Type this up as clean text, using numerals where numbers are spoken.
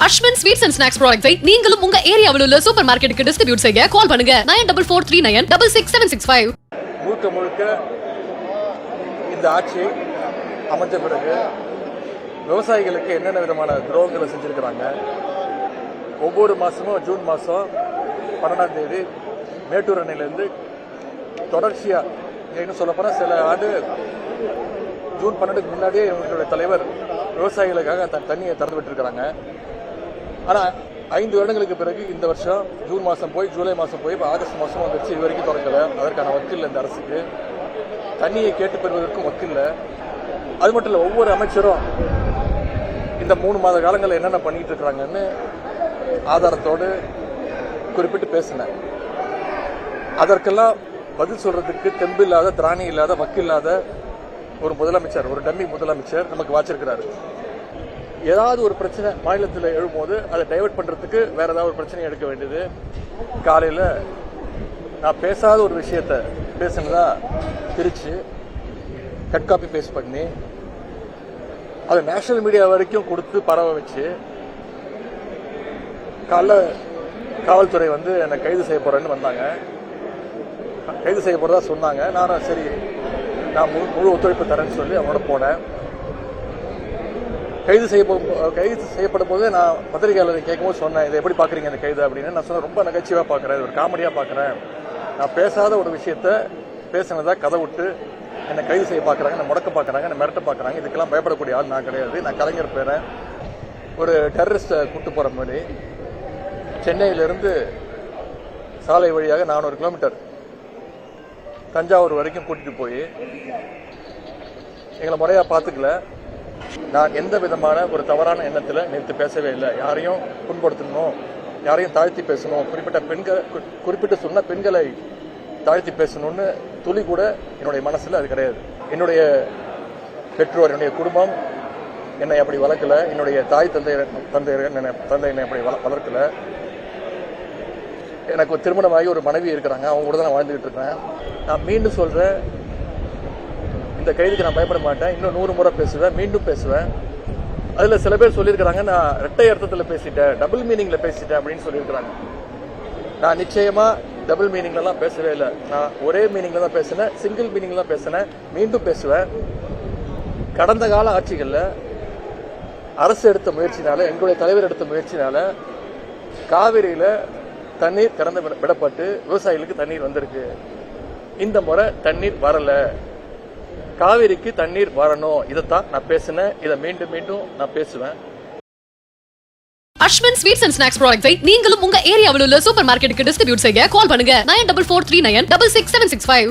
Ashwin Sweets and Snacks products நீங்களும் உங்க ஏரியாவில் உள்ள சூப்பர் மார்க்கெட்டுக்கு டிஸ்ட்ரிபியூட் செய்ய கால் பண்ணுங்க 9443966765. முழுக்க முழுக்க இந்த ஆட்சி அமைஞ்ச பிறகு விவசாயிகளுக்கு என்னென்ன விதமான துரோகங்களை செஞ்சிருக்கிறாங்க. ஒவ்வொரு மாசமும் ஜூன் மாதம் 12ஆம் தேதி மேட்டூர் அணையிலேருந்து தொடர்ச்சியாக இன்னும் சொல்லப்போனால் சில ஆண்டு ஜூன் 12க்கு முன்னாடியே இவங்களுடைய தலைவர் விவசாயிகளுக்காக தண்ணியை திறந்து விட்டுருக்கிறாங்க. ஆனால் 5 வருடங்களுக்கு பிறகு இந்த வருஷம் ஜூன் மாதம் போய் ஜூலை மாதம் போய் இப்போ ஆகஸ்ட் மாதம் வந்துருச்சு. இது வரைக்கும் திறக்கலை. அதற்கான வக்கில்லை இந்த அரசுக்கு. தண்ணியை கேட்டு பெறுவதற்கும் வக்கில்லை. அது மட்டும் இல்லை, ஒவ்வொரு அமைச்சரும் இந்த 3 மாத காலங்களில் என்னென்ன பண்ணிட்டு இருக்கிறாங்கன்னு ஆதாரத்தோடு குறிப்பிட்டு பேசினேன். அதற்கெல்லாம் பதில் சொல்றதுக்கு தெம்பு இல்லாத, திராணி இல்லாத, வக்கில்லாத ஒரு முதலமைச்சர், ஒரு டம்மி முதலமைச்சர் நமக்கு வாச்சிருக்கிறாரு. ஏதாவது ஒரு பிரச்சனை மாநிலத்தில் எழும்போது அதை டைவர்ட் பண்றதுக்கு வேற ஏதாவது ஒரு பிரச்சனை எடுக்க வேண்டியது. காலையில் நான் பேசாத ஒரு விஷயத்த பேசினதா பிரிச்சு கட் காப்பி பேஸ்ட் பண்ணி அதை நேஷனல் மீடியா வரைக்கும் கொடுத்து பரவ வச்சு காலைல காவல்துறை வந்து என்னை கைது செய்ய போறேன்னு வந்தாங்க. கைது செய்ய போறதா சொன்னாங்க. நானும் சரி, நான் முழு ஒத்துழைப்பு தரேன்னு சொல்லி அவங்களோட போனேன். கைது செய்யப்படும் போது நான் பத்திரிகையாளரை கேட்கும்போது சொன்னேன், இதை எப்படி பாக்குறீங்க இந்த கைது அப்படின்னு. நான் சொன்னேன், ரொம்ப நகைச்சுவா பாக்குறேன், ஒரு காமெடியா பாக்குறேன். நான் பேசாத ஒரு விஷயத்த பேசினதா கதை விட்டு என்னை கைது செய்ய பாக்குறாங்க, என்னை முடக்க பாக்குறாங்க, என்னை மிரட்ட பாக்குறாங்க. இதுக்கெல்லாம் பயப்படக்கூடிய ஆள் நான் கிடையாது. நான் கலைஞர் பேரன். ஒரு டெரரிஸ்ட கூட்டு போற மாதிரி சென்னையிலிருந்து சாலை வழியாக 400 கிலோமீட்டர் தஞ்சாவூர் வரைக்கும் கூட்டிட்டு போய் எங்களை முறையா பாத்துக்கல. நான் எந்த விதமான ஒரு தவறான எண்ணத்தில் நேற்று பேசவே இல்லை. யாரையும் புண்படுத்தணும், யாரையும் தாழ்த்தி பேசணும், குறிப்பிட்ட சொன்ன பெண்களை தாழ்த்தி பேசணும்னு துளி கூட என்னுடைய மனசுல அது கிடையாது. என்னுடைய பெற்றோர், என்னுடைய குடும்பம் என்னை அப்படி வளர்க்கல. என்னுடைய தாய் தந்தை என்னை அப்படி வளர்க்கல. எனக்கு ஒரு திருமணமாகி ஒரு மனைவி இருக்கிறாங்க, அவங்க கூட தான் நான் வாழ்ந்துகிட்டு இருக்கேன். நான் மீண்டும் சொல்றேன், இந்த கைதுக்கு நான் பயப்பட மாட்டேன். இன்னும் 100 முறை பேசுவேன், மீண்டும் பேசுவேன். அதுல சில பேர் சொல்லியிருக்கிறாங்க, நான் இரட்டை அர்த்தத்தில் பேசிட்டேன், டபுள் மீனிங்ல பேசிட்டேன் அப்படின்னு சொல்லியிருக்கிறாங்க. நான் நிச்சயமா டபுள் மீனிங்லாம் பேசவே இல்லை. நான் ஒரே மீனிங்ல தான் பேசினேன், சிங்கிள் மீனிங்ல தான் பேசினேன், மீண்டும் பேசுவேன். கடந்த கால ஆட்சிகள்ல அரசு எடுத்த முயற்சினால, எங்களுடைய தலைவர் எடுத்த முயற்சினால காவிரியில தண்ணீர் திறந்து விடப்பட்டு விவசாயிகளுக்கு தண்ணீர் வந்திருக்கு. இந்த முறை தண்ணீர் வரல. காவிரிக்கு தண்ணீர் வரணும். இதைத்தான் நான் பேசினேன். இதை மீண்டும் மீண்டும் நான் பேசுவேன். Ashwin Sweets and Snacks products நீங்களும் உங்க ஏரியாவில் உள்ள சூப்பர் மார்க்கெட்டுக்கு டிஸ்ட்ரிபியூட் செய்ய கால் பண்ணுங்க 9443966765.